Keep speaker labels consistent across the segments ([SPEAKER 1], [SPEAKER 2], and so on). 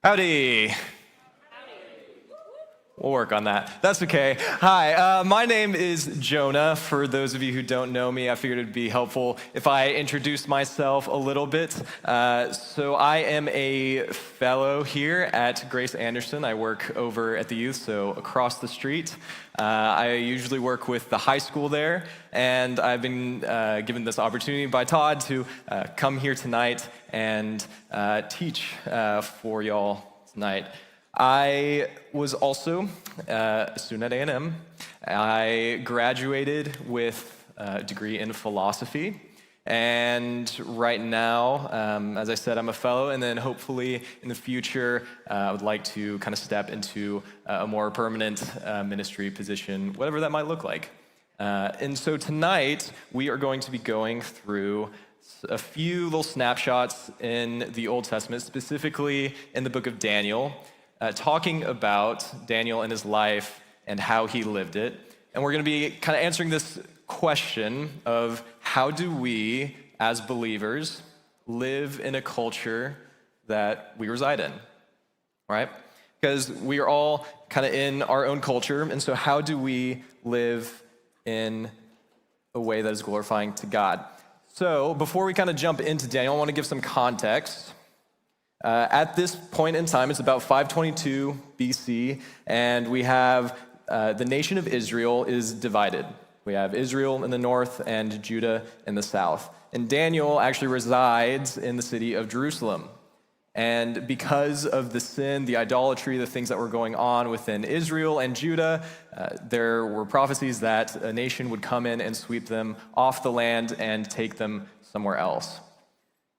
[SPEAKER 1] Howdy. We'll work on that. That's okay. Hi, my name is Jonah. For those of you who don't know me, I figured it'd be helpful if I introduced myself a little bit. So I am a fellow here at Grace Anderson. I work over at the youth, so across the street. I usually work with the high school there, and I've been given this opportunity by Todd to come here tonight and teach for y'all tonight. I was also a student at A&M. I graduated with a degree in philosophy, and right now, as I said, I'm a fellow, and then hopefully in the future, I would like to kind of step into a more permanent ministry position, whatever that might look like. And so tonight, we are going to be going through a few little snapshots in the Old Testament, specifically in the book of Daniel, talking about Daniel and his life and how he lived it. And we're going to be kind of answering this question of how do we, as believers, live in a culture that we reside in, right? Because we are all kind of in our own culture, and so how do we live in a way that is glorifying to God? So before we kind of jump into Daniel, I want to give some context. At this point in time, it's about 522 BC, and we have the nation of Israel is divided. We have Israel in the north and Judah in the south. And Daniel actually resides in the city of Jerusalem. And because of the sin, the idolatry, the things that were going on within Israel and Judah, there were prophecies that a nation would come in and sweep them off the land and take them somewhere else.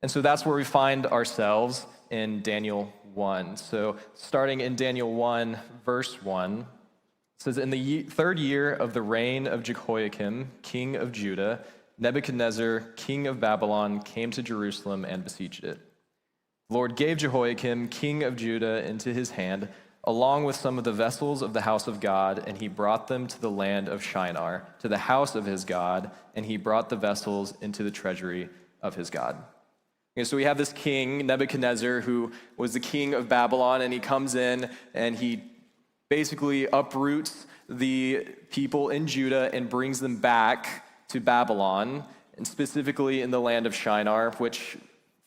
[SPEAKER 1] And so that's where we find ourselves in Daniel 1. So starting in Daniel 1, verse 1, it says, "In the third year of the reign of Jehoiakim, king of Judah, Nebuchadnezzar, king of Babylon, came to Jerusalem and besieged it. The Lord gave Jehoiakim, king of Judah, into his hand, along with some of the vessels of the house of God, and he brought them to the land of Shinar, to the house of his God, and he brought the vessels into the treasury of his God." Okay, so we have this king, Nebuchadnezzar, who was the king of Babylon, and he comes in and he basically uproots the people in Judah and brings them back to Babylon, and specifically in the land of Shinar, which,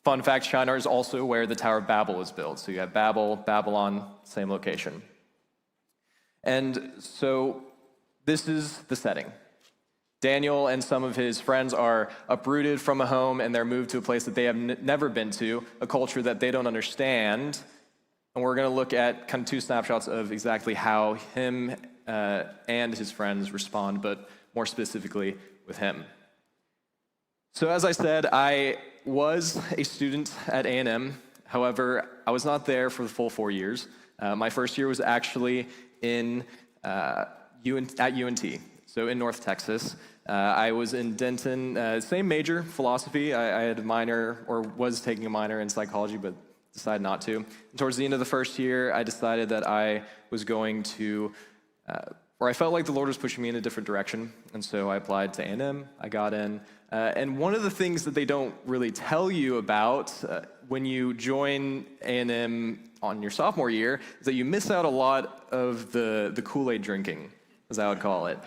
[SPEAKER 1] fun fact, Shinar is also where the Tower of Babel was built. So you have Babel, Babylon, same location. And so this is the setting. Daniel and some of his friends are uprooted from a home, and they're moved to a place that they have never been to, a culture that they don't understand. And we're going to look at kind of two snapshots of exactly how him and his friends respond, but more specifically with him. So as I said, I was a student at A&M. However, I was not there for the full 4 years. My first year was actually at UNT. So in North Texas. I was in Denton, same major, philosophy. I had a minor, or was taking a minor in psychology, but decided not to. And towards the end of the first year, I decided that I was going to, or I felt like the Lord was pushing me in a different direction. And so I applied to A&M, I got in. And one of the things that they don't really tell you about when you join A&M on your sophomore year is that you miss out a lot of the Kool-Aid drinking, as I would call it.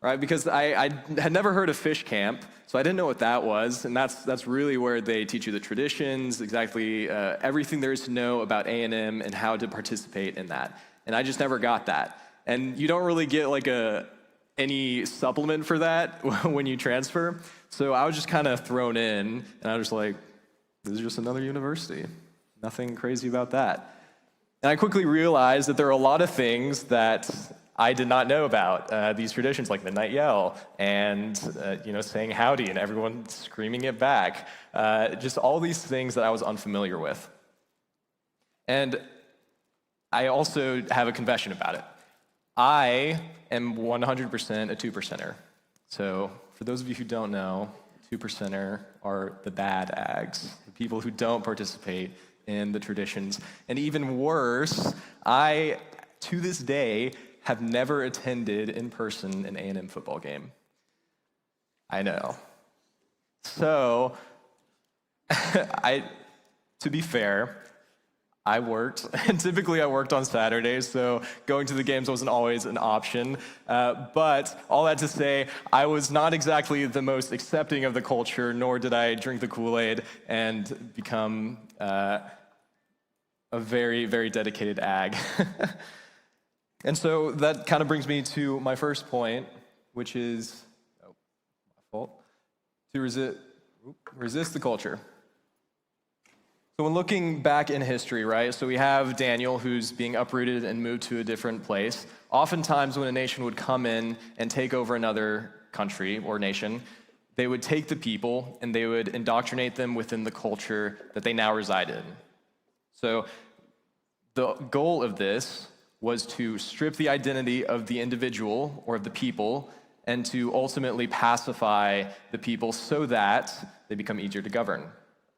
[SPEAKER 1] Right, because I had never heard of fish camp, so I didn't know what that was, and that's really where they teach you the traditions, exactly everything there is to know about A&M and how to participate in that. And I just never got that. And you don't really get like any supplement for that when you transfer. So I was just kind of thrown in, and I was like, this is just another university. Nothing crazy about that. And I quickly realized that there are a lot of things that I did not know about, these traditions like midnight yell and saying howdy and everyone screaming it back, just all these things that I was unfamiliar with. And I also have a confession about it. I am 100% a two-percenter. So for those of you who don't know, two-percenter are the bad ags, the people who don't participate in the traditions. And even worse, I, to this day, have never attended in person an A&M football game. I know. So, to be fair, I worked, and typically I worked on Saturdays, so going to the games wasn't always an option. But all that to say, I was not exactly the most accepting of the culture, nor did I drink the Kool-Aid and become a very, very dedicated ag. And so that kind of brings me to my first point, which is, my fault, to resist the culture. So when looking back in history, right, so we have Daniel who's being uprooted and moved to a different place. Oftentimes when a nation would come in and take over another country or nation, they would take the people and they would indoctrinate them within the culture that they now reside in. So the goal of this was to strip the identity of the individual or of the people and to ultimately pacify the people so that they become easier to govern.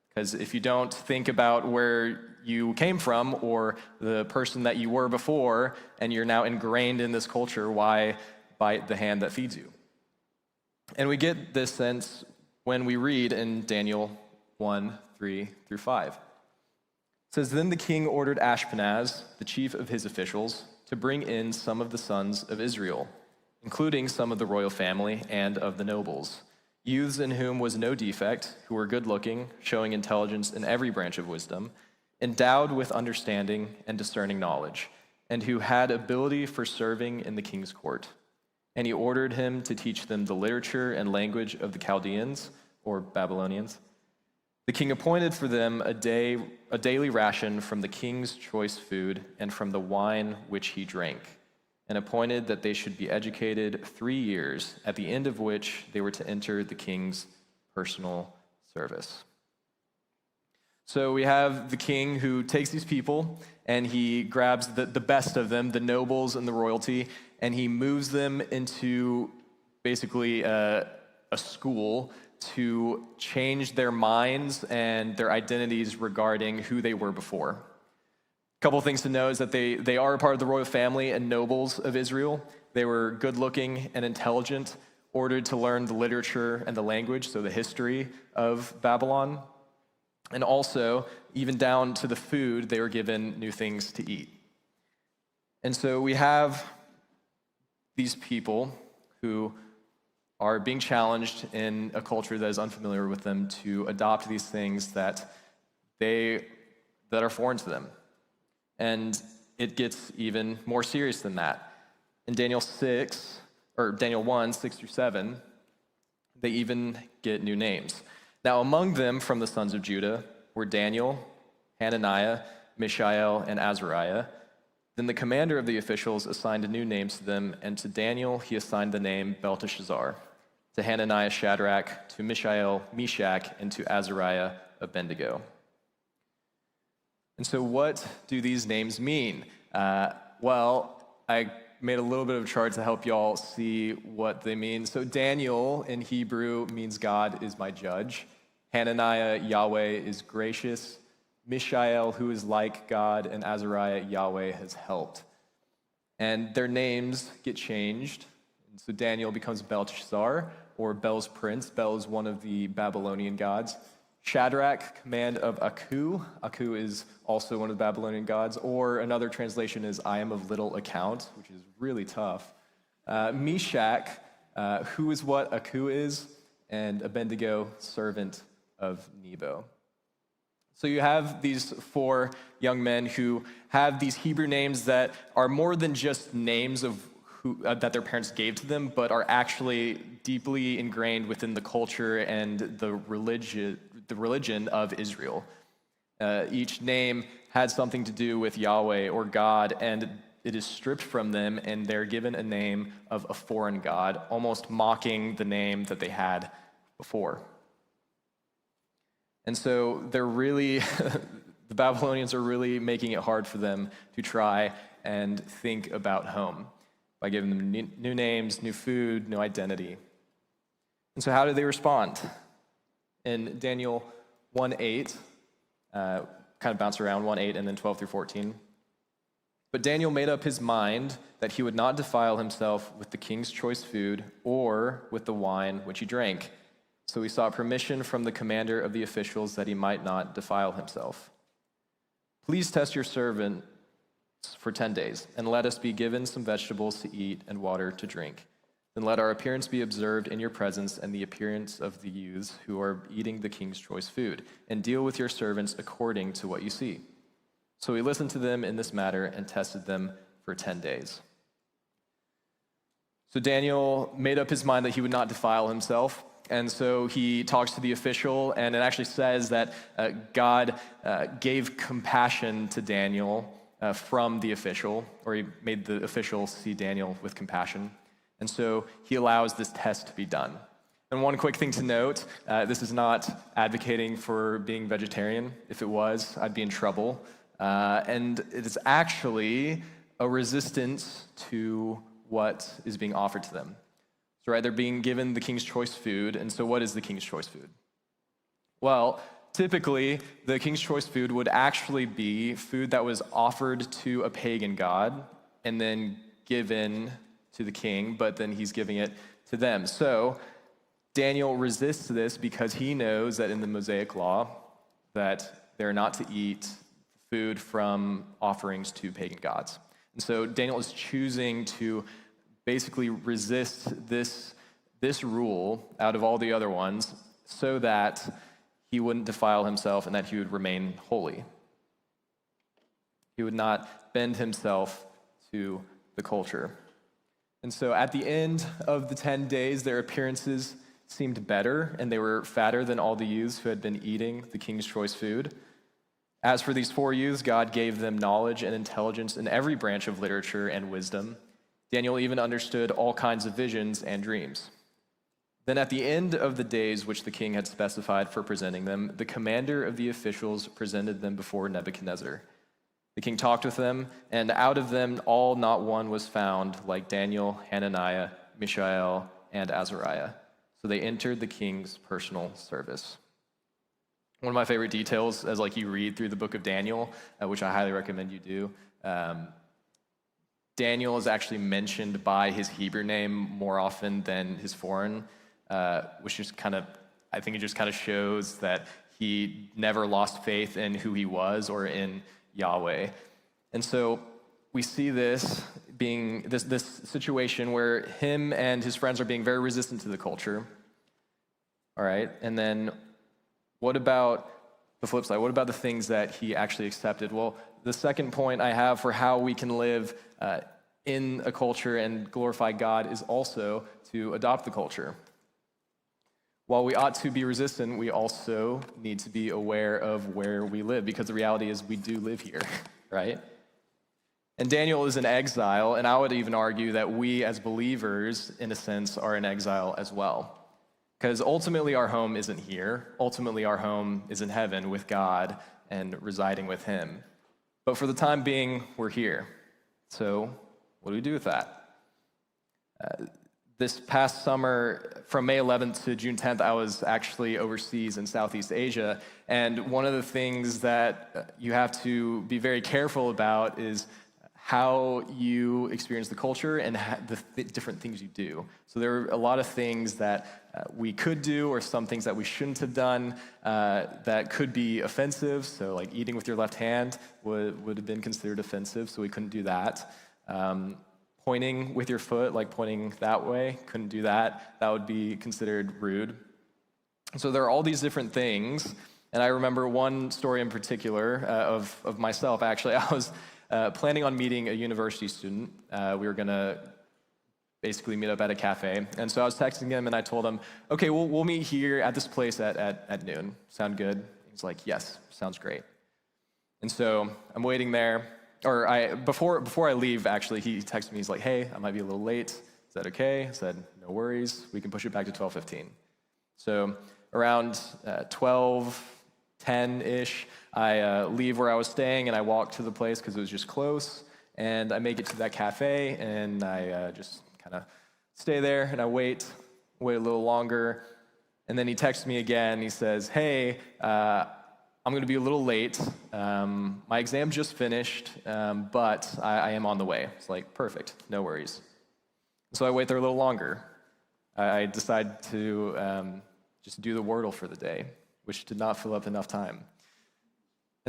[SPEAKER 1] Because if you don't think about where you came from or the person that you were before and you're now ingrained in this culture, why bite the hand that feeds you? And we get this sense when we read in Daniel 1:3-5. It says, "Then the king ordered Ashpenaz, the chief of his officials, to bring in some of the sons of Israel, including some of the royal family and of the nobles, youths in whom was no defect, who were good-looking, showing intelligence in every branch of wisdom, endowed with understanding and discerning knowledge, and who had ability for serving in the king's court. And he ordered him to teach them the literature and language of the Chaldeans, or Babylonians. The king appointed for them a daily ration from the king's choice food and from the wine which he drank, and appointed that they should be educated 3 years, at the end of which they were to enter the king's personal service." So we have the king who takes these people and he grabs the best of them, the nobles and the royalty, and he moves them into basically a school to change their minds and their identities regarding who they were before. A couple of things to know is that they are a part of the royal family and nobles of Israel. They were good-looking and intelligent, ordered to learn the literature and the language, so the history of Babylon. And also, even down to the food, they were given new things to eat. And so we have these people who are being challenged in a culture that is unfamiliar with them to adopt these things that are foreign to them. And it gets even more serious than that. In Daniel 1:6-7, they even get new names. Now among them from the sons of Judah were Daniel, Hananiah, Mishael, and Azariah. Then the commander of the officials assigned new names to them, and to Daniel he assigned the name Belteshazzar, to Hananiah Shadrach, to Mishael Meshach, and to Azariah Abednego. And so what do these names mean? Well, I made a little bit of a chart to help y'all see what they mean. So Daniel in Hebrew means God is my judge. Hananiah, Yahweh is gracious. Mishael, who is like God, and Azariah, Yahweh has helped. And their names get changed. And so Daniel becomes Belteshazzar, or Bel's prince. Bel is one of the Babylonian gods. Shadrach, command of Aku. Aku is also one of the Babylonian gods. Or another translation is I am of little account, which is really tough. Meshach, who is what Aku is, and Abednego, servant of Nebo. So you have these 4 young men who have these Hebrew names that are more than just names of that their parents gave to them, but are actually deeply ingrained within the culture and the religion of Israel. Each name had something to do with Yahweh or God, and it is stripped from them, and they're given a name of a foreign god, almost mocking the name that they had before. And so they're really, the Babylonians are really making it hard for them to try and think about home by giving them new names, new food, new identity. And so how did they respond? In Daniel 1:8, kind of bounce around 1:8 and then 12-14. But Daniel made up his mind that he would not defile himself with the king's choice food or with the wine which he drank. So he sought permission from the commander of the officials that he might not defile himself. Please test your servant for 10 days, and let us be given some vegetables to eat and water to drink. Then let our appearance be observed in your presence and the appearance of the youths who are eating the king's choice food, and deal with your servants according to what you see." So he listened to them in this matter and tested them for 10 days. So Daniel made up his mind that he would not defile himself, and so he talks to the official, and it actually says that God gave compassion to Daniel from the official, or he made the official see Daniel with compassion. And so he allows this test to be done. And one quick thing to note, this is not advocating for being vegetarian. If it was, I'd be in trouble. And it is actually a resistance to what is being offered to them. So, right, they're being given the king's choice food. And so what is the king's choice food? Well, typically, the king's choice food would actually be food that was offered to a pagan god and then given to the king, but then he's giving it to them. So Daniel resists this because he knows that in the Mosaic law that they're not to eat food from offerings to pagan gods. And so Daniel is choosing to basically resist this rule out of all the other ones so that he wouldn't defile himself and that he would remain holy. He would not bend himself to the culture. And so at the end of the 10 days, their appearances seemed better, and they were fatter than all the youths who had been eating the king's choice food. As for these 4 youths, God gave them knowledge and intelligence in every branch of literature and wisdom. Daniel even understood all kinds of visions and dreams. Then at the end of the days which the king had specified for presenting them, the commander of the officials presented them before Nebuchadnezzar. The king talked with them, and out of them all not one was found like Daniel, Hananiah, Mishael, and Azariah. So they entered the king's personal service. One of my favorite details as you read through the book of Daniel, which I highly recommend you do, Daniel is actually mentioned by his Hebrew name more often than his foreign, which just I think it just kind of shows that he never lost faith in who he was or in Yahweh. And so we see this being this situation where him and his friends are being very resistant to the culture. All right, and then what about the flip side? What about the things that he actually accepted? Well, the second point I have for how we can live in a culture and glorify God is also to adopt the culture. While we ought to be resistant, we also need to be aware of where we live, because the reality is we do live here, right? And Daniel is in exile, and I would even argue that we as believers, in a sense, are in exile as well. Because ultimately our home isn't here. Ultimately our home is in heaven with God and residing with him. But for the time being, we're here. So what do we do with that? This past summer, from May 11th to June 10th, I was actually overseas in Southeast Asia. And one of the things that you have to be very careful about is how you experience the culture and the different things you do. So there are a lot of things that we could do, or some things that we shouldn't have done that could be offensive. So like eating with your left hand would have been considered offensive, so we couldn't do that. Pointing with your foot, like pointing that way, couldn't do that. That would be considered rude. So there are all these different things. And I remember one story in particular of myself, actually. I was planning on meeting a university student. We were going to basically meet up at a cafe. And so I was texting him, and I told him, okay, we'll meet here at this place at noon. Sound good? He's like, yes, sounds great. And so I'm waiting there. Before I leave, actually, he texted me. He's like, hey, I might be a little late. Is that okay? I said, no worries. We can push it back to 12:15. So around 12:10-ish, I leave where I was staying, and I walk to the place because it was just close. And I make it to that cafe, and I just kind of stay there, and I wait a little longer. And then he texts me again. He says, hey, I'm going to be a little late. My exam just finished, but I am on the way. It's like, perfect, no worries. So I wait there a little longer. I decide to just do the Wordle for the day, which did not fill up enough time.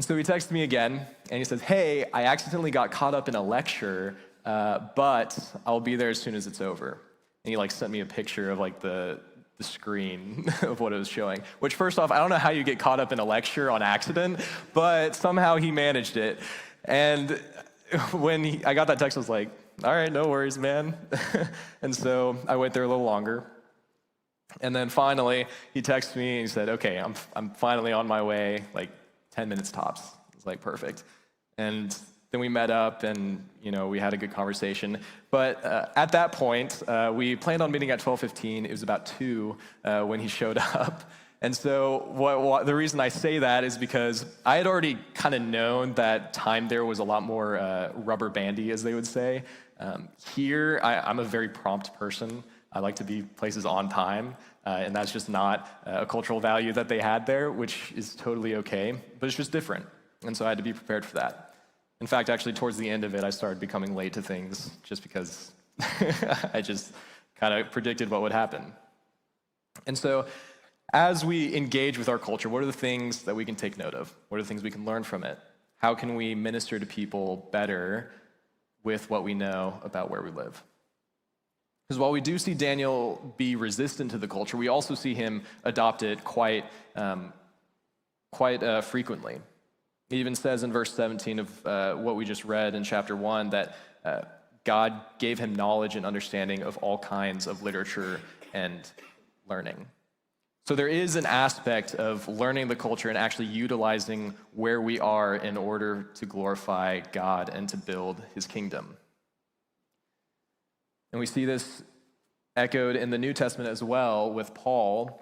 [SPEAKER 1] And so he texts me again, and he says, hey, I accidentally got caught up in a lecture, but I'll be there as soon as it's over. And he sent me a picture of the screen of what it was showing, which first off, I don't know how you get caught up in a lecture on accident, but somehow he managed it. And when I got that text, I was like, all right, no worries, man. And so I wait there a little longer. And then finally, he texted me and he said, okay, I'm finally on my way, 10 minutes tops. It's perfect. And then we met up and, we had a good conversation. But at that point, we planned on meeting at 12:15. It was about 2 when he showed up. And so the reason I say that is because I had already kind of known that time there was a lot more rubber bandy, as they would say. Here, I'm a very prompt person. I like to be places on time, and that's just not a cultural value that they had there, which is totally okay, but it's just different. And so I had to be prepared for that. In fact, actually, towards the end of it, I started becoming late to things just because I just kind of predicted what would happen. And so as we engage with our culture, what are the things that we can take note of? What are the things we can learn from it? How can we minister to people better with what we know about where we live? Because while we do see Daniel be resistant to the culture, we also see him adopt it quite frequently. It even says in verse 17 of what we just read in chapter 1 that God gave him knowledge and understanding of all kinds of literature and learning. So there is an aspect of learning the culture and actually utilizing where we are in order to glorify God and to build his kingdom. And we see this echoed in the New Testament as well with Paul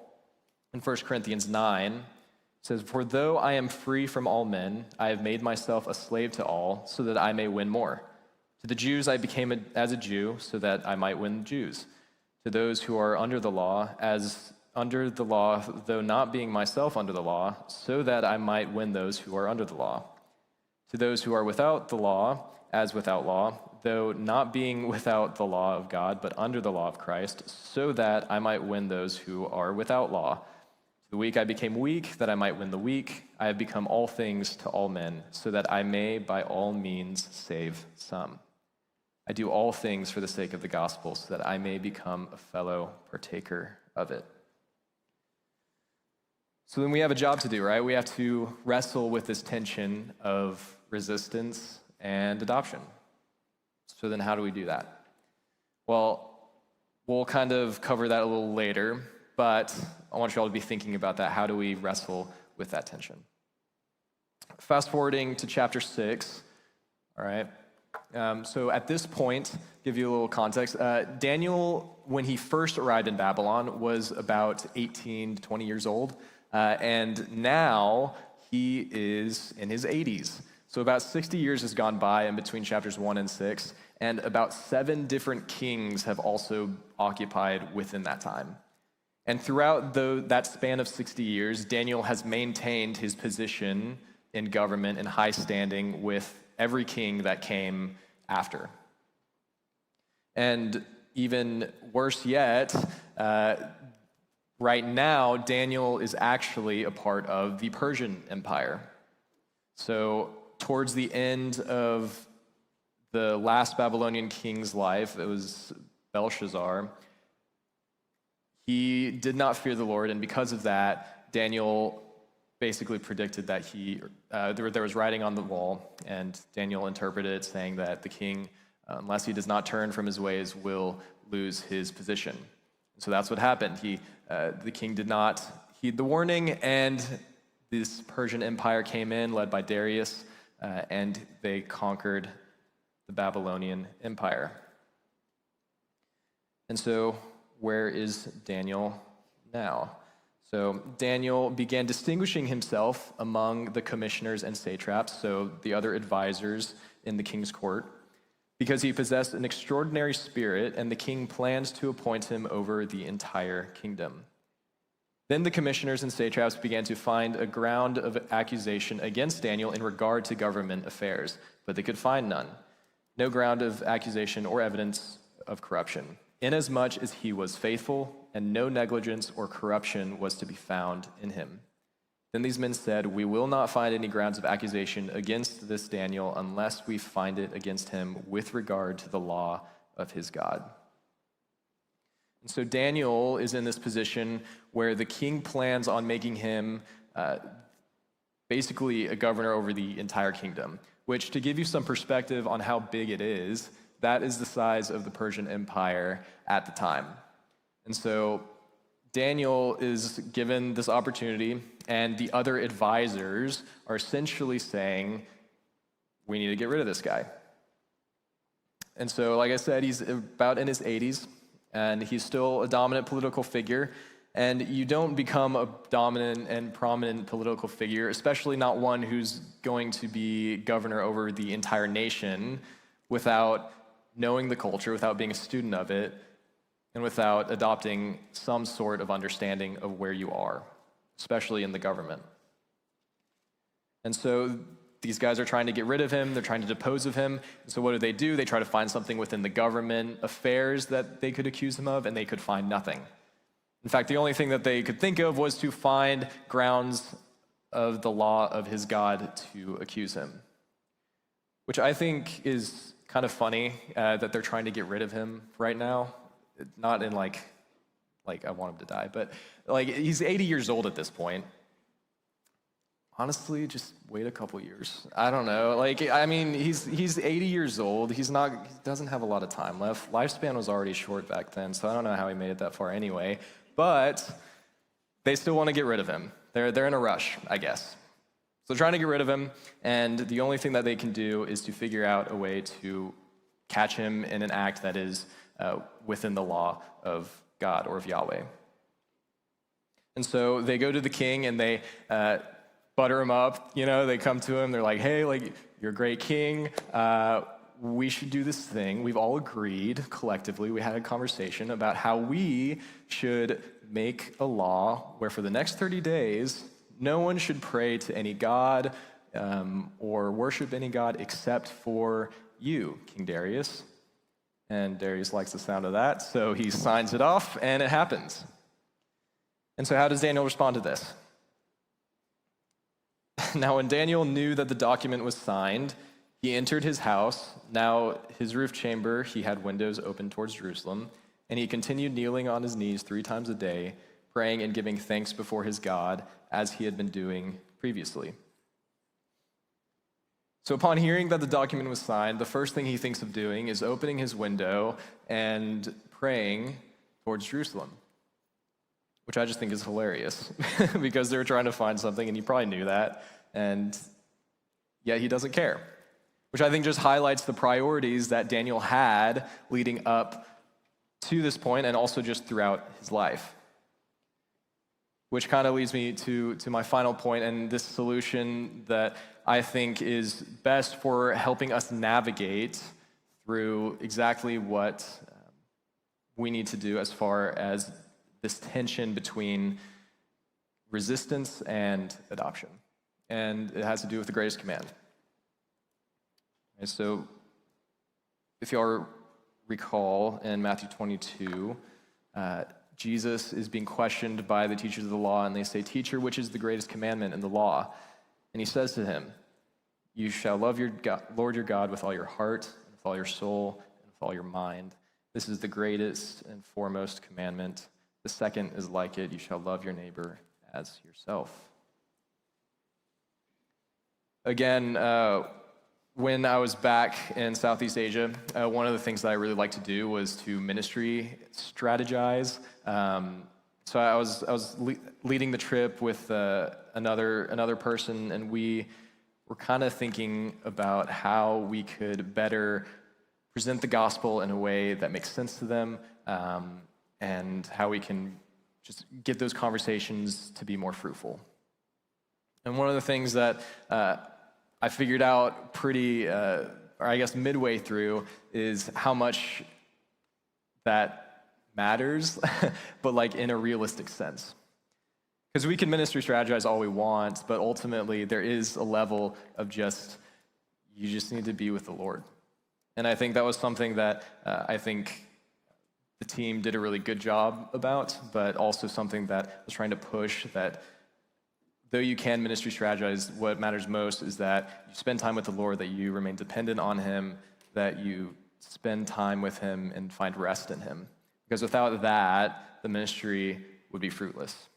[SPEAKER 1] in 1 Corinthians 9. It says, for though I am free from all men, I have made myself a slave to all so that I may win more. To the Jews I became as a Jew so that I might win the Jews. To those who are under the law, as under the law, though not being myself under the law, so that I might win those who are under the law. To those who are without the law, as without law, though not being without the law of God, but under the law of Christ, so that I might win those who are without law. To the weak I became weak, that I might win the weak. I have become all things to all men, so that I may by all means save some. I do all things for the sake of the gospel, so that I may become a fellow partaker of it. So then we have a job to do, right? We have to wrestle with this tension of resistance and adoption. So then how do we do that? Well, we'll kind of cover that a little later, but I want you all to be thinking about that. How do we wrestle with that tension? Fast forwarding to chapter 6, all right? So at this point, give you a little context, Daniel, when he first arrived in Babylon, was about 18 to 20 years old. And now he is in his 80s. So about 60 years has gone by in between chapters 1 and 6, and about 7 different kings have also occupied within that time. And throughout that span of 60 years, Daniel has maintained his position in government and high standing with every king that came after. And even worse yet, right now, Daniel is actually a part of the Persian Empire. So towards the end of the last Babylonian king's life, it was Belshazzar, he did not fear the Lord, and because of that, Daniel basically predicted that there was writing on the wall, and Daniel interpreted it saying that the king, unless he does not turn from his ways, will lose his position. So that's what happened. The king did not heed the warning, and this Persian Empire came in, led by Darius, and they conquered the Babylonian Empire. And so, where is Daniel now? So Daniel began distinguishing himself among the commissioners and satraps, so the other advisors in the king's court, because he possessed an extraordinary spirit, and the king planned to appoint him over the entire kingdom. Then the commissioners and satraps began to find a ground of accusation against Daniel in regard to government affairs, but they could find none. No ground of accusation or evidence of corruption, inasmuch as he was faithful, and no negligence or corruption was to be found in him. Then these men said, "We will not find any grounds of accusation against this Daniel unless we find it against him with regard to the law of his God." And so Daniel is in this position where the king plans on making him basically a governor over the entire kingdom, which, to give you some perspective on how big it is, that is the size of the Persian Empire at the time. And so Daniel is given this opportunity, and the other advisors are essentially saying, we need to get rid of this guy. And so, like I said, he's about in his 80s, and he's still a dominant political figure. And you don't become a dominant and prominent political figure, especially not one who's going to be governor over the entire nation, without knowing the culture, without being a student of it, and without adopting some sort of understanding of where you are, especially in the government. And so these guys are trying to get rid of him. They're trying to depose of him. And so what do? They try to find something within the government affairs that they could accuse him of, and they could find nothing. In fact, the only thing that they could think of was to find grounds of the law of his God to accuse him, which I think is kind of funny that they're trying to get rid of him right now. Not in like I want him to die, but like he's 80 years old at this point. Honestly, just wait a couple years. I don't know. Like, I mean, he's 80 years old. He doesn't have a lot of time left. Lifespan was already short back then, so I don't know how he made it that far anyway. But they still want to get rid of him. They're in a rush, I guess. So they're trying to get rid of him, and the only thing that they can do is to figure out a way to catch him in an act that is within the law of God or of Yahweh. And so they go to the king and they butter him up. You know, they come to him. They're like, "Hey, like, you're a great king. We should do this thing. We've all agreed collectively. We had a conversation about how we should make a law where for the next 30 days, no one should pray to any god or worship any god except for you, King Darius." And Darius likes the sound of that, so he signs it off, and it happens. And so how does Daniel respond to this? Now, when Daniel knew that the document was signed, he entered his house. Now, his roof chamber, he had windows open towards Jerusalem, and he continued kneeling on his knees 3 times a day, praying and giving thanks before his God, as he had been doing previously. So upon hearing that the document was signed, the first thing he thinks of doing is opening his window and praying towards Jerusalem, which I just think is hilarious because they're trying to find something, and he probably knew that, and yet he doesn't care, which I think just highlights the priorities that Daniel had leading up to this point and also just throughout his life. Which kind of leads me to my final point, and this solution that I think is best for helping us navigate through exactly what we need to do as far as this tension between resistance and adoption. And it has to do with the greatest command. And so if y'all recall in Matthew 22, Jesus is being questioned by the teachers of the law, and they say, "Teacher, which is the greatest commandment in the law?" And he says to him, "You shall love your God, Lord your God with all your heart, and with all your soul, and with all your mind. This is the greatest and foremost commandment. The second is like it, you shall love your neighbor as yourself." Again, when I was back in Southeast Asia, one of the things that I really liked to do was to ministry strategize. So I was leading the trip with another person, and we were kind of thinking about how we could better present the gospel in a way that makes sense to them, and how we can just get those conversations to be more fruitful. And one of the things that I figured out or I guess midway through, is how much that matters, but like in a realistic sense. Because we can ministry strategize all we want, but ultimately there is a level of you just need to be with the Lord. And I think that was something that I think the team did a really good job about, but also something that I was trying to push, that though you can ministry strategize, what matters most is that you spend time with the Lord, that you remain dependent on him, that you spend time with him and find rest in him. Because without that, the ministry would be fruitless.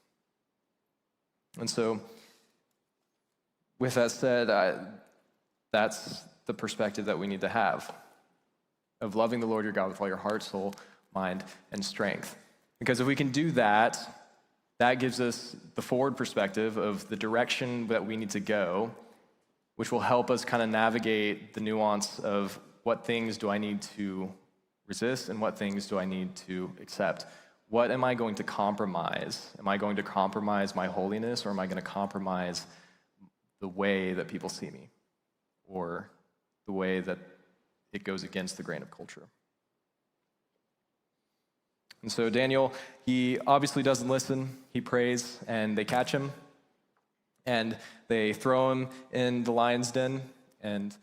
[SPEAKER 1] And so, with that said, that's the perspective that we need to have, of loving the Lord your God with all your heart, soul, mind, and strength. Because if we can do that, that gives us the forward perspective of the direction that we need to go, which will help us kind of navigate the nuance of what things do I need to resist and what things do I need to accept. What am I going to compromise? Am I going to compromise my holiness, or am I going to compromise the way that people see me, or the way that it goes against the grain of culture? And so Daniel, he obviously doesn't listen. He prays, and they catch him, and they throw him in the lion's den. And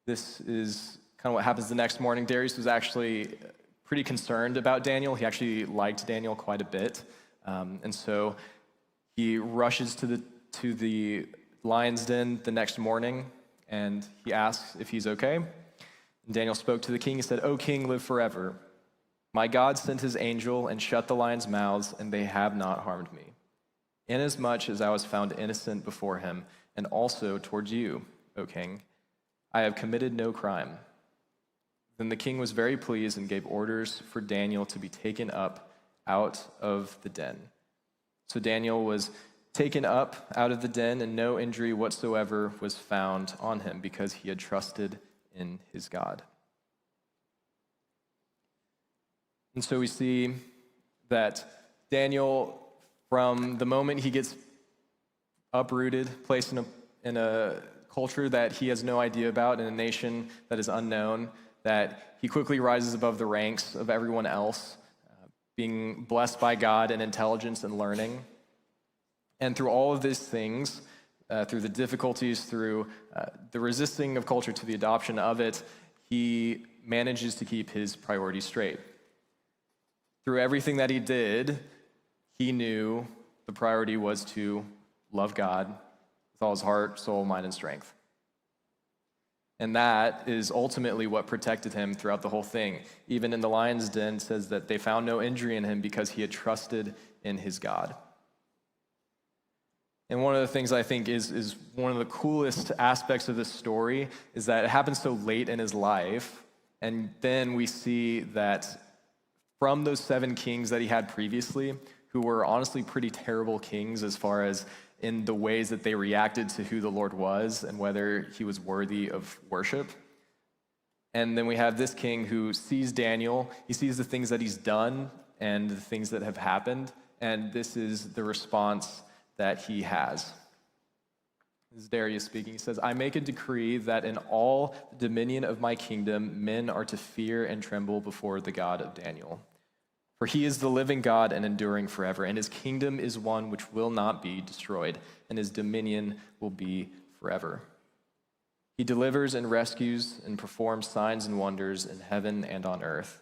[SPEAKER 1] this is kind of what happens the next morning. Darius was actually pretty concerned about Daniel. He actually liked Daniel quite a bit. And so he rushes to the lion's den the next morning, and he asks if he's okay. And Daniel spoke to the king. He said, "O king, live forever. My God sent his angel and shut the lions' mouths, and they have not harmed me, inasmuch as I was found innocent before him, and also towards you, O king. I have committed no crime." Then the king was very pleased and gave orders for Daniel to be taken up out of the den. So Daniel was taken up out of the den, and no injury whatsoever was found on him, because he had trusted in his God. And so we see that Daniel, from the moment he gets uprooted, placed in a culture that he has no idea about, in a nation that is unknown, that he quickly rises above the ranks of everyone else, being blessed by God in intelligence and learning. And through all of these things, through the difficulties, through the resisting of culture to the adoption of it, he manages to keep his priorities straight. Through everything that he did, he knew the priority was to love God with all his heart, soul, mind, and strength. And that is ultimately what protected him throughout the whole thing. Even in the lion's den, it says that they found no injury in him because he had trusted in his God. And one of the things I think is one of the coolest aspects of this story is that it happens so late in his life, and then we see that from those 7 kings that he had previously, who were honestly pretty terrible kings as far as in the ways that they reacted to who the Lord was and whether he was worthy of worship. And then we have this king who sees Daniel, he sees the things that he's done and the things that have happened, and this is the response that he has. This is Darius speaking. He says, "I make a decree that in all the dominion of my kingdom, men are to fear and tremble before the God of Daniel. For he is the living God and enduring forever, and his kingdom is one which will not be destroyed, and his dominion will be forever. He delivers and rescues and performs signs and wonders in heaven and on earth,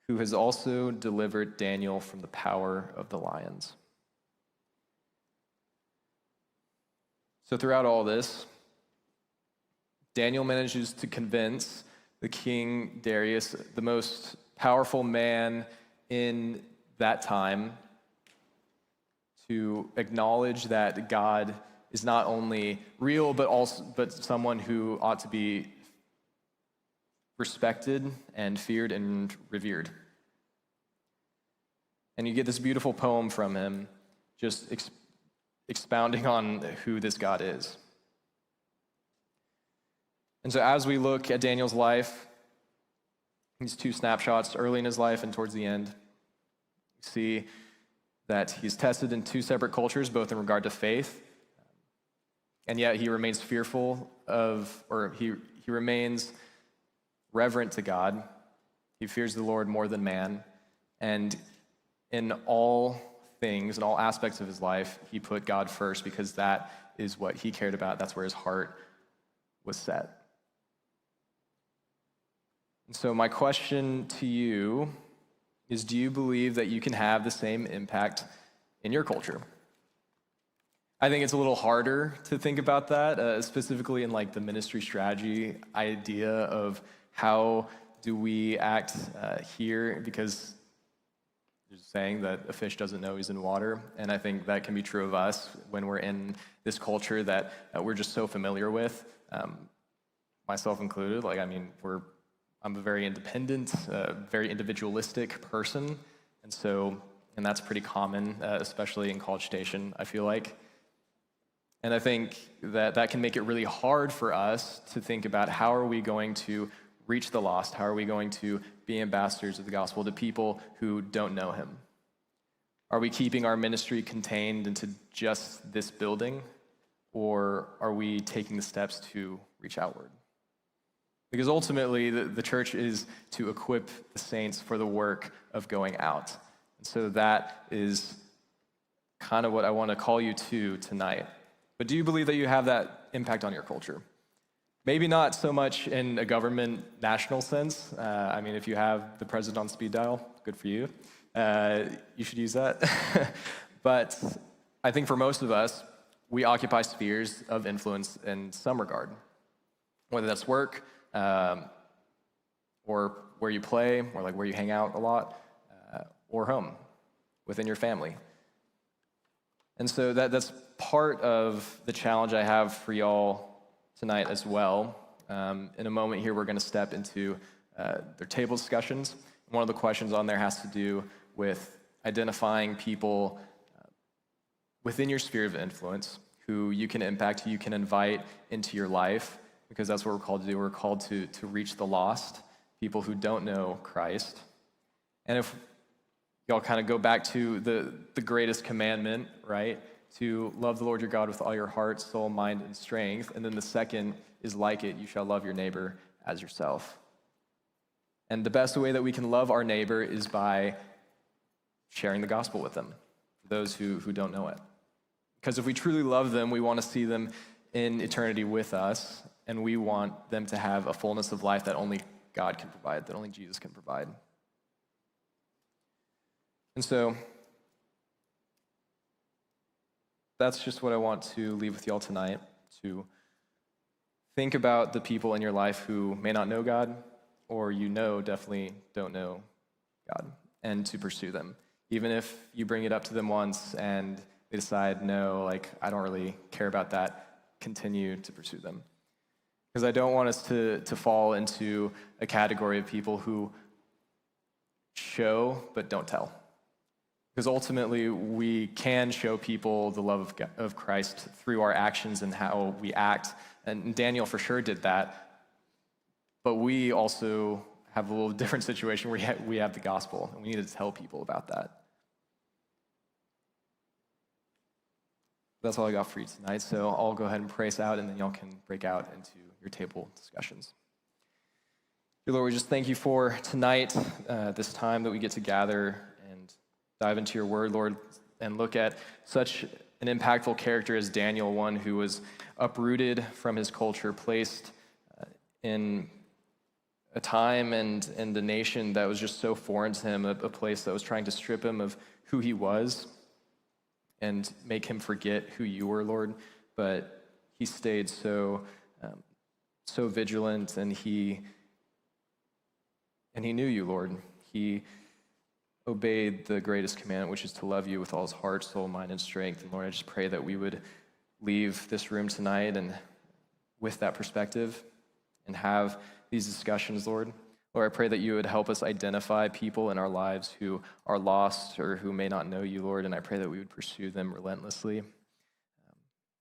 [SPEAKER 1] who has also delivered Daniel from the power of the lions." So throughout all this, Daniel manages to convince the king Darius, the most powerful man in that time, to acknowledge that God is not only real, but someone who ought to be respected and feared and revered. And you get this beautiful poem from him, just expounding on who this God is. And so as we look at Daniel's life, these 2 snapshots, early in his life and towards the end, we see that he's tested in 2 separate cultures, both in regard to faith, and yet he remains fearful of, or he remains reverent to God. He fears the Lord more than man, and in all things, in all aspects of his life, he put God first because that is what he cared about. That's where his heart was set. And so my question to you is, do you believe that you can have the same impact in your culture? I think it's a little harder to think about that, specifically in like the ministry strategy idea of how do we act here, because there's a saying that a fish doesn't know he's in water, and I think that can be true of us when we're in this culture that we're just so familiar with, myself included. Like, I mean, I'm a very independent, very individualistic person, and that's pretty common, especially in College Station, I feel like. And I think that can make it really hard for us to think about how are we going to reach the lost? How are we going to be ambassadors of the gospel to people who don't know him? Are we keeping our ministry contained into just this building, or are we taking the steps to reach outward? Because ultimately, the church is to equip the saints for the work of going out. And so that is kind of what I want to call you to tonight. But do you believe that you have that impact on your culture? Maybe not so much in a government national sense. I mean, if you have the president on speed dial, good for you. You should use that. But I think for most of us, we occupy spheres of influence in some regard, whether that's work, or where you play, or like where you hang out a lot, or home, within your family. And so that's part of the challenge I have for y'all tonight as well. In a moment here, we're going to step into their table discussions. One of the questions on there has to do with identifying people within your sphere of influence who you can impact, who you can invite into your life, because that's what we're called to do. We're called to reach the lost, people who don't know Christ. And if y'all kind of go back to the greatest commandment, right? To love the Lord your God with all your heart, soul, mind, and strength. And then the second is like it, you shall love your neighbor as yourself. And the best way that we can love our neighbor is by sharing the gospel with them, for those who don't know it. Because if we truly love them, we want to see them in eternity with us, and we want them to have a fullness of life that only God can provide, that only Jesus can provide. And so that's just what I want to leave with y'all tonight, to think about the people in your life who may not know God, or definitely don't know God, and to pursue them. Even if you bring it up to them once and they decide, no, like, I don't really care about that, continue to pursue them. Because I don't want us to fall into a category of people who show but don't tell. Because ultimately, we can show people the love of Christ through our actions and how we act. And Daniel for sure did that. But we also have a little different situation where we have the gospel, and we need to tell people about that. That's all I got for you tonight. So I'll go ahead and pray us out, and then y'all can break out into your table discussions. Dear Lord, we just thank you for tonight, this time that we get to gather and dive into your word, Lord, and look at such an impactful character as Daniel, one who was uprooted from his culture, placed in a time and a nation that was just so foreign to him, a place that was trying to strip him of who he was and make him forget who you were, Lord. But he stayed so vigilant, and he knew you, Lord. He obeyed the greatest commandment, which is to love you with all his heart, soul, mind, and strength. And Lord, I just pray that we would leave this room tonight and with that perspective and have these discussions, Lord. Lord, I pray that you would help us identify people in our lives who are lost or who may not know you, Lord, and I pray that we would pursue them relentlessly.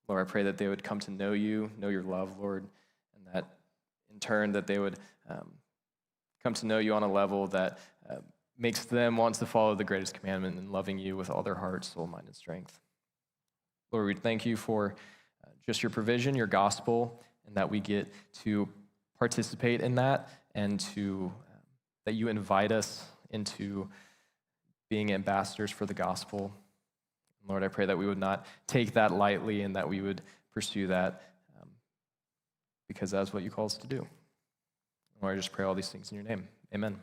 [SPEAKER 1] Lord, I pray that they would come to know you, know your love, Lord, and that in turn that they would come to know you on a level that makes them want to follow the greatest commandment and loving you with all their heart, soul, mind, and strength. Lord, we thank you for just your provision, your gospel, and that we get to participate in that, and to that you invite us into being ambassadors for the gospel. Lord, I pray that we would not take that lightly and that we would pursue that because that's what you call us to do. Lord, I just pray all these things in your name. Amen.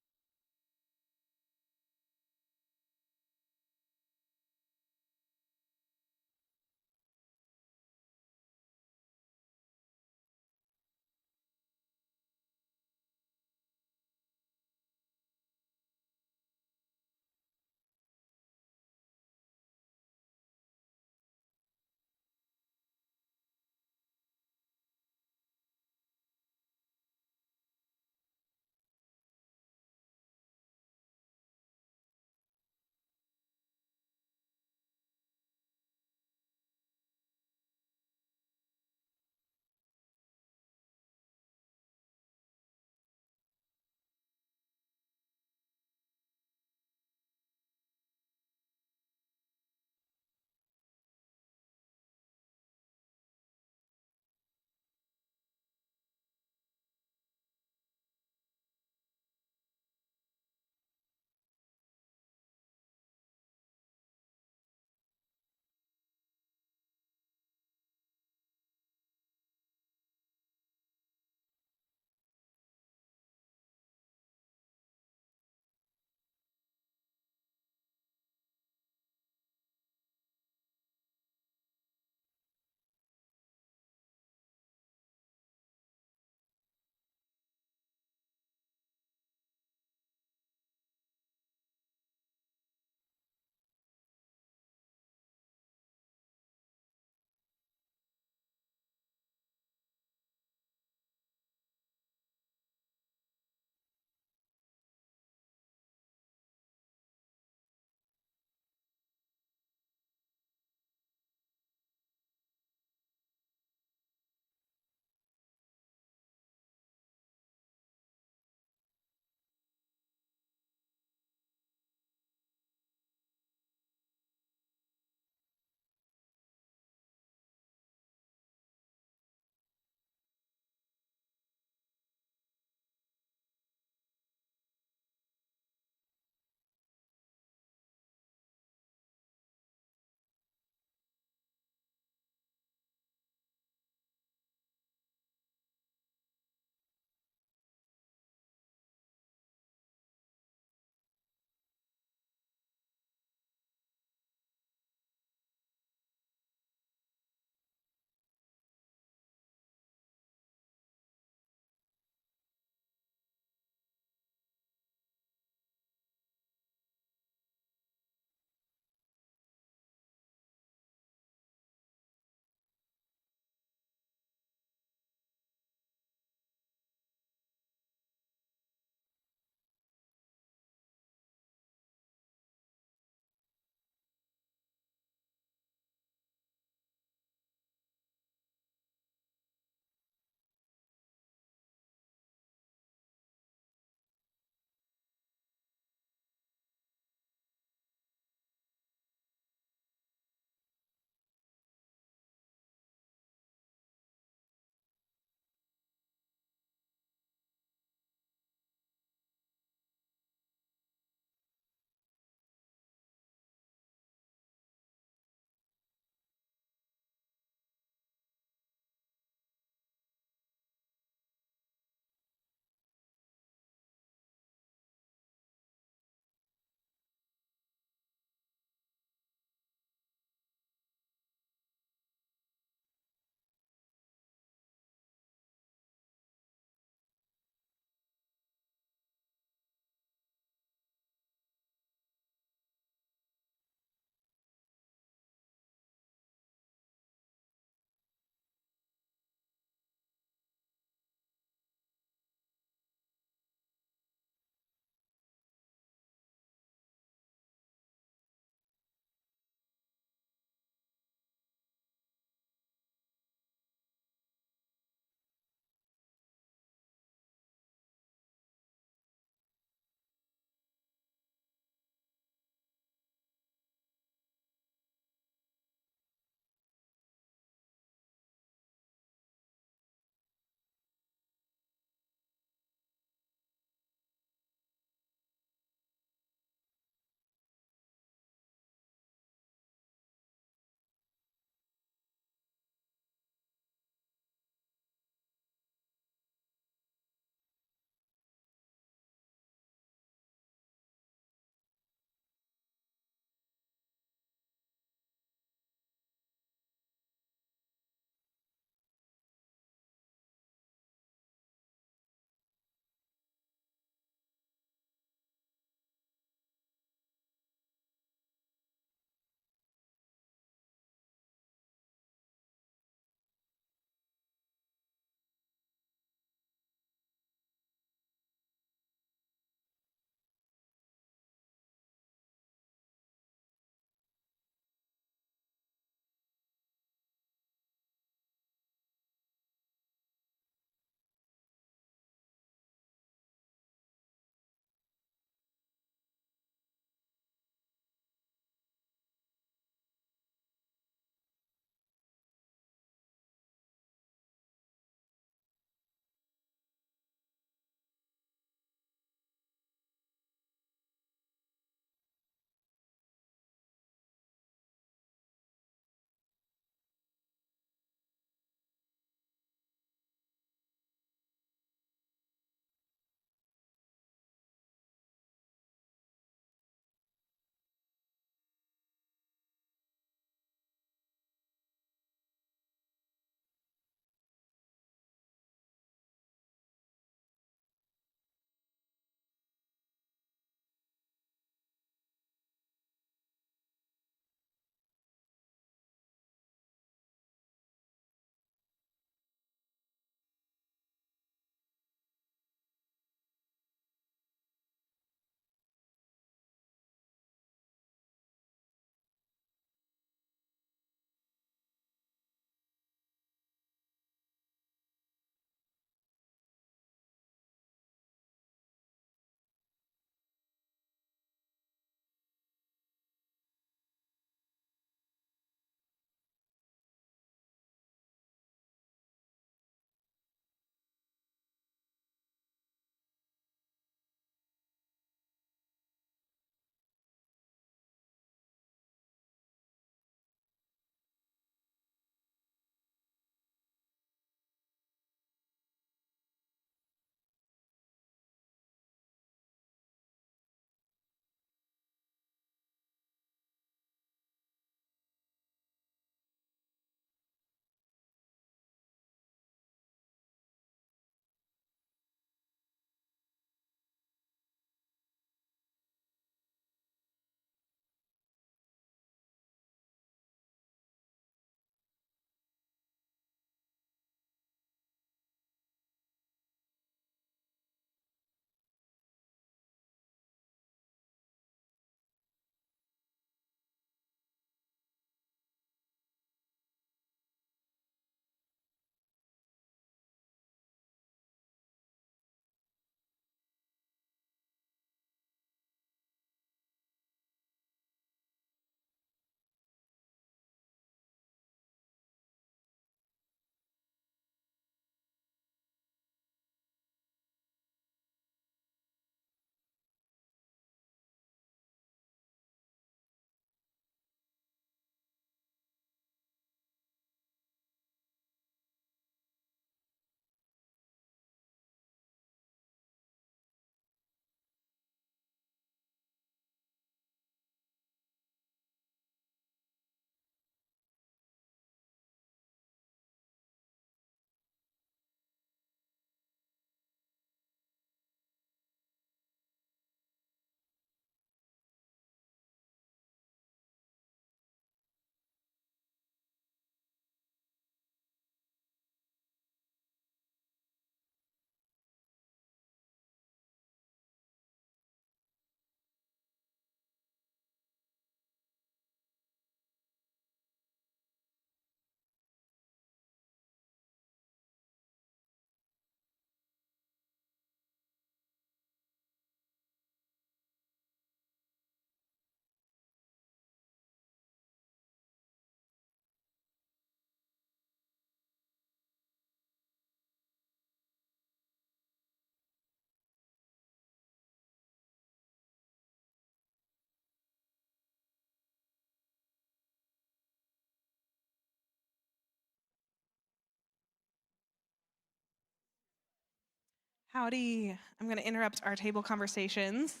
[SPEAKER 2] Howdy. I'm going to interrupt our table conversations.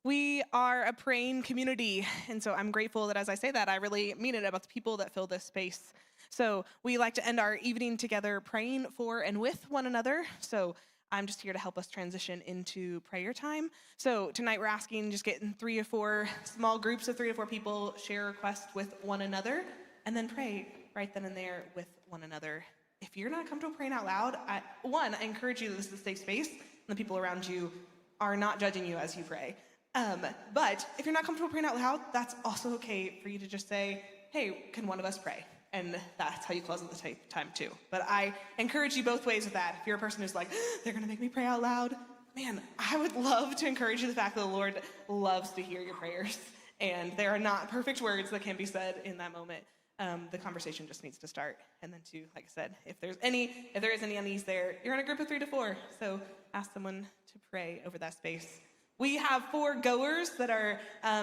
[SPEAKER 2] We are a praying community, and so I'm grateful that as I say that, I really mean it about the people that fill this space. So we like to end our evening together praying for and with one another. So I'm just here to help us transition into prayer time. So tonight we're asking just getting 3 or 4 small groups of 3 to 4 people, share requests with one another, and then pray right then and there with one another. If you're not comfortable praying out loud, I encourage you that this is a safe space, and the people around you are not judging you as you pray. But if you're not comfortable praying out loud, that's also okay for you to just say, hey, can one of us pray? And that's how you close out the time too. But I encourage you both ways with that. If you're a person who's like, they're gonna make me pray out loud, man, I would love to encourage you the fact that the Lord loves to hear your prayers. And there are not perfect words that can be said in that moment. The conversation just needs to start. And then like I said, if there is any unease there, you're in a group of 3 to 4. So ask someone to pray over that space. We have 4 goers that are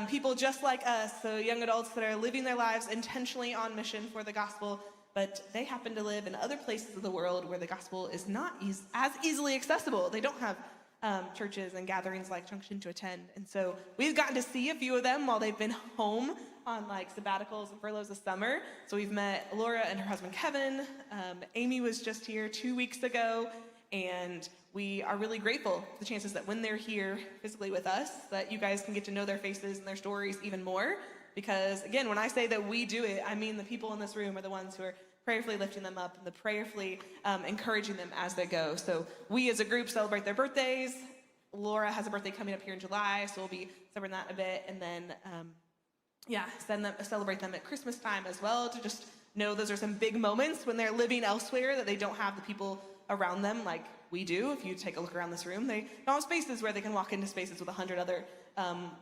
[SPEAKER 2] people just like us, so young adults that are living their lives intentionally on mission for the gospel, but they happen to live in other places of the world where the gospel is not as easily accessible. They don't have churches and gatherings like Junction to attend. And so we've gotten to see a few of them while they've been home on like sabbaticals and furloughs this summer. So we've met Laura and her husband Kevin. Amy was just here 2 weeks ago, and we are really grateful for the chances that when they're here physically with us, that you guys can get to know their faces and their stories even more. Because again, when I say that we do it, I mean the people in this room are the ones who are prayerfully lifting them up and the prayerfully encouraging them as they go. So we as a group celebrate their birthdays. Laura has a birthday coming up here in July, so we'll be celebrating that a bit. And then, celebrate them at Christmas time as well, to just know those are some big moments when they're living elsewhere that they don't have the people around them like we do. If you take a look around this room, they don't have spaces where they can walk into spaces with 100 other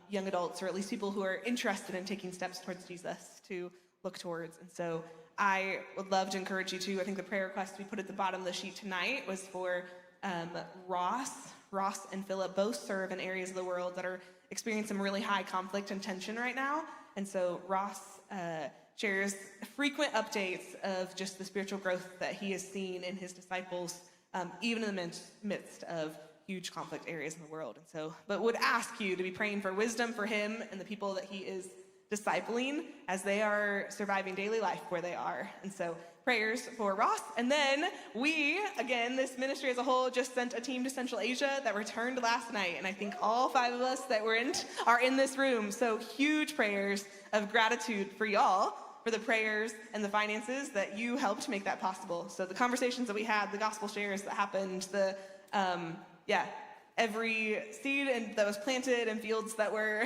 [SPEAKER 2] young adults, or at least people who are interested in taking steps towards Jesus to look towards. And so I would love to encourage you to, I think the prayer request we put at the bottom of the sheet tonight was for Ross. Ross and Philip both serve in areas of the world that are experiencing some really high conflict and tension right now. And so Ross shares frequent updates of just the spiritual growth that he has seen in his disciples, even in the midst of huge conflict areas in the world. And so, but would ask you to be praying for wisdom for him and the people that he is discipling as they are surviving daily life where they are. And so prayers for Ross. And then we, again, this ministry as a whole, just sent a team to Central Asia that returned last night. And I think all 5 of us that are in this room. So huge prayers of gratitude for y'all, for the prayers and the finances that you helped make that possible. So the conversations that we had, the gospel shares that happened, every seed that was planted and fields that were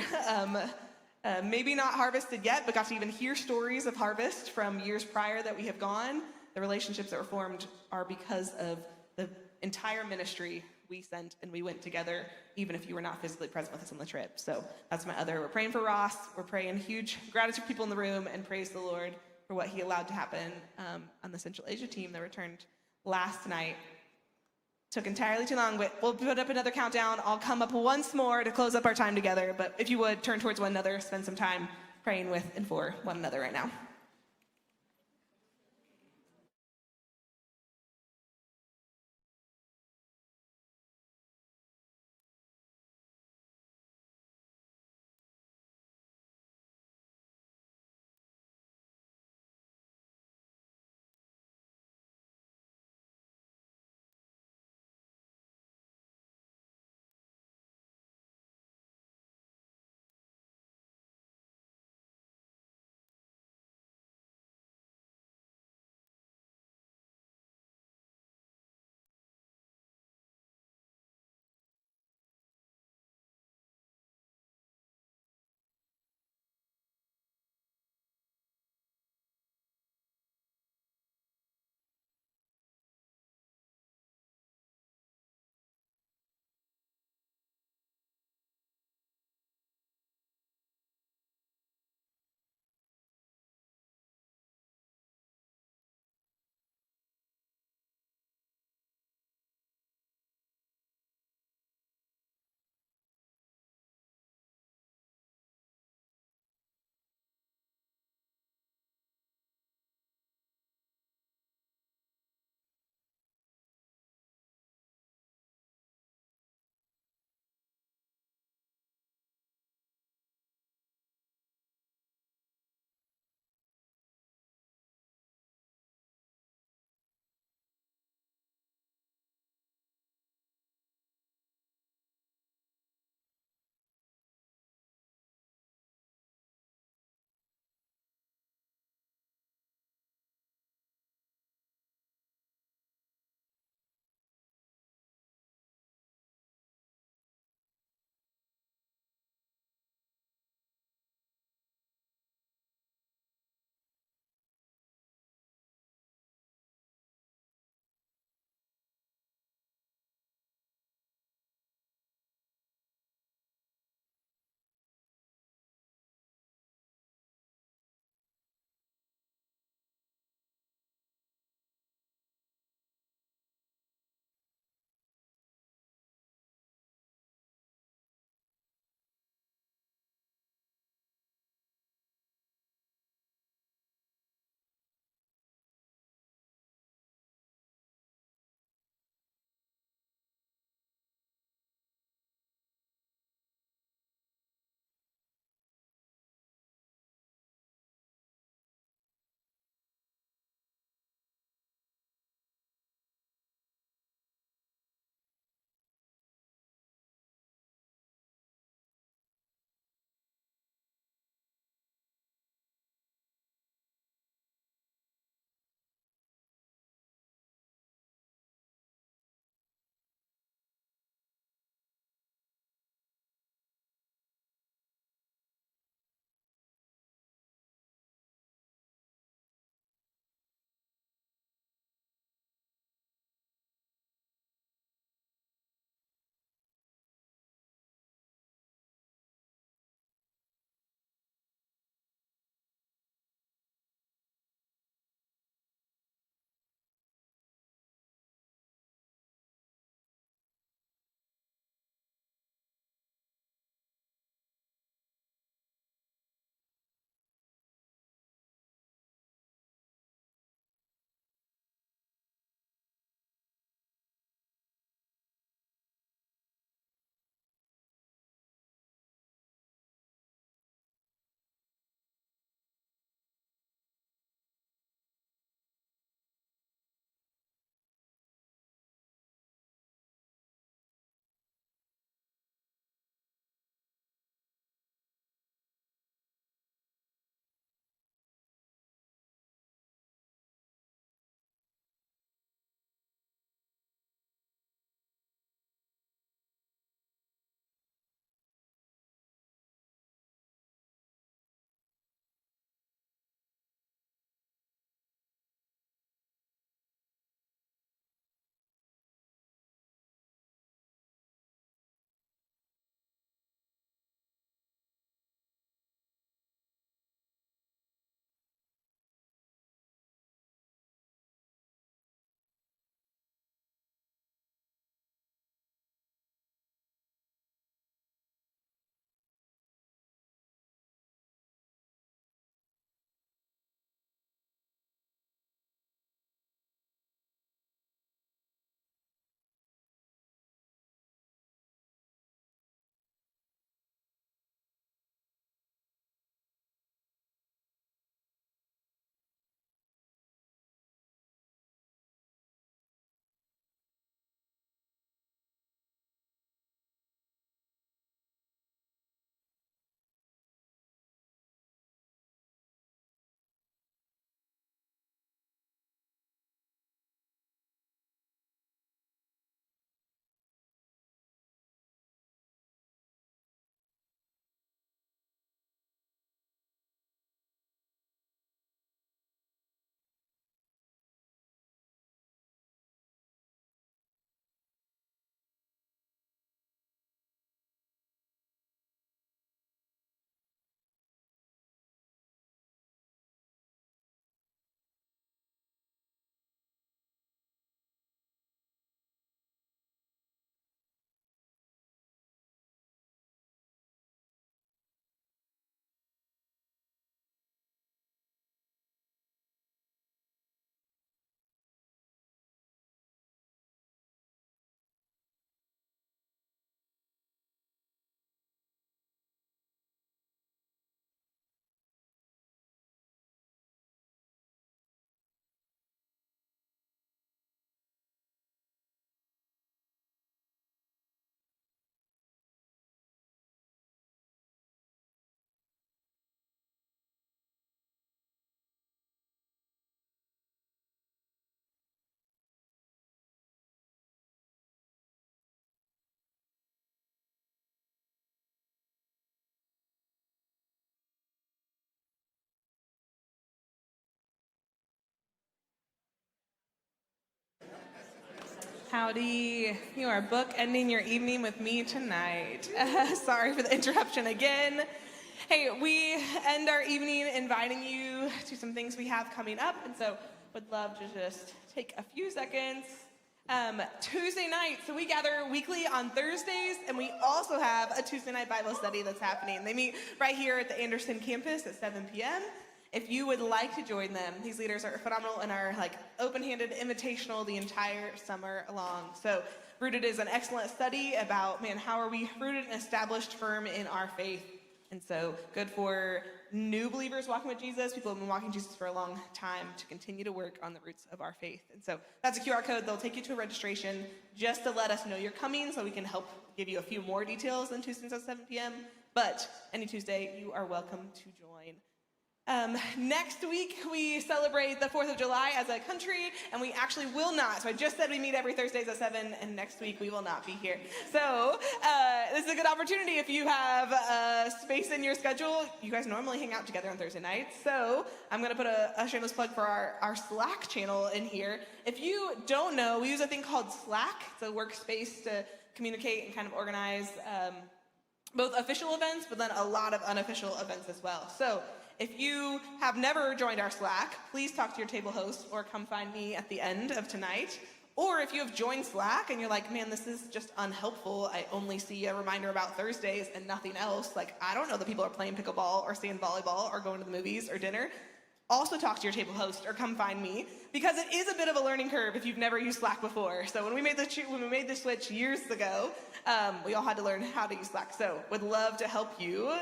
[SPEAKER 2] maybe not harvested yet, but got to even hear stories of harvest from years prior that we have gone. The relationships that were formed are because of the entire ministry we sent and we went together, even if you were not physically present with us on the trip. So that's my other. We're praying for Ross. We're praying huge gratitude for people in the room, and praise the Lord for what he allowed to happen on the Central Asia team that returned last night. Took entirely too long, but we'll put up another countdown. I'll come up once more to close up our time together. But if you would, turn towards one another, spend some time praying with and for one another right now. Howdy. You are bookending your evening with me tonight. Sorry for the interruption again. Hey, we end our evening inviting you to some things we have coming up, and so would love to just take a few seconds. Tuesday night, so we gather weekly on Thursdays, and we also have a Tuesday night Bible study that's happening. They meet right here at the Anderson campus at 7 p.m. If you would like to join them, these leaders are phenomenal and are like open-handed, invitational the entire summer long. So Rooted is an excellent study about, man, how are we rooted and established firm in our faith? And so good for new believers walking with Jesus, people who have been walking with Jesus for a long time, to continue to work on the roots of our faith. And so that's a QR code. They'll take you to a registration just to let us know you're coming so we can help give you a few more details than Tuesdays at 7 p.m. But any Tuesday, you are welcome to join. Next week, we celebrate the 4th of July as a country, and we actually will not. So I just said we meet every Thursdays at 7, and next week we will not be here. So this is a good opportunity if you have space in your schedule. You guys normally hang out together on Thursday nights. So I'm going to put a shameless plug for our Slack channel in here. If you don't know, we use a thing called Slack. It's a workspace to communicate and kind of organize both official events, but then a lot of unofficial events as well. So if you have never joined our Slack, please talk to your table host or come find me at the end of tonight. Or if you have joined Slack and you're like, man, this is just unhelpful. I only see a reminder about Thursdays and nothing else. Like, I don't know that people are playing pickleball or seeing volleyball or going to the movies or dinner. Also talk to your table host or come find me, because it is a bit of a learning curve if you've never used Slack before. So when we made the switch years ago, we all had to learn how to use Slack. So would love to help you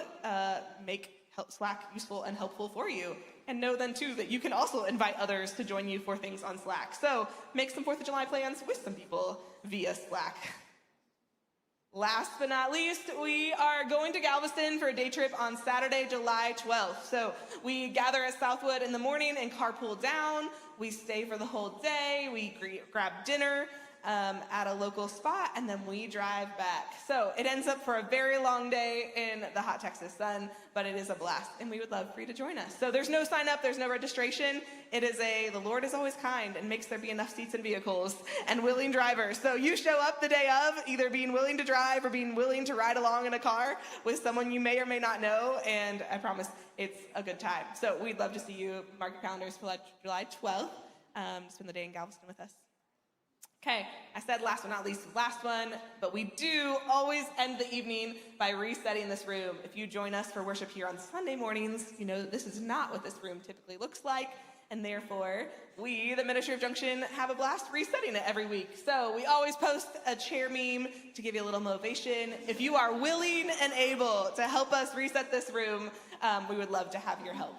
[SPEAKER 2] make Slack useful and helpful for you. And know then too that you can also invite others to join you for things on Slack. So make some 4th of July plans with some people via Slack. Last but not least, we are going to Galveston for a day trip on Saturday, July 12th. So we gather at Southwood in the morning and carpool down. We stay for the whole day. We grab dinner at a local spot, and then we drive back. So it ends up for a very long day in the hot Texas sun, but it is a blast, and we would love for you to join us. So there's no sign up, there's no registration. It is the Lord is always kind and makes there be enough seats and vehicles and willing drivers. So you show up the day of, either being willing to drive or being willing to ride along in a car with someone you may or may not know, and I promise it's a good time. So we'd love to see you. Mark your calendars for July 12th. Spend the day in Galveston with us. Okay, I said last but not least, last one, but we do always end the evening by resetting this room. If you join us for worship here on Sunday mornings, you know that this is not what this room typically looks like, and therefore, we, the Ministry of Junction, have a blast resetting it every week. So we always post a chair meme to give you a little motivation. If you are willing and able to help us reset this room, we would love to have your help.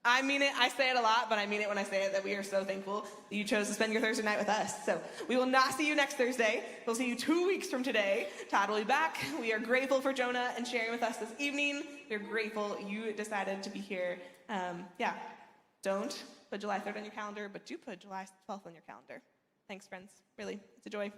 [SPEAKER 2] I mean it, I say it a lot, but I mean it when I say it, that we are so thankful that you chose to spend your Thursday night with us. So we will not see you next Thursday. We'll see you 2 weeks from today. Todd will be back. We are grateful for Jonah and sharing with us this evening. We're grateful you decided to be here. Don't put July 3rd on your calendar, but do put July 12th on your calendar. Thanks, friends. Really, it's a joy.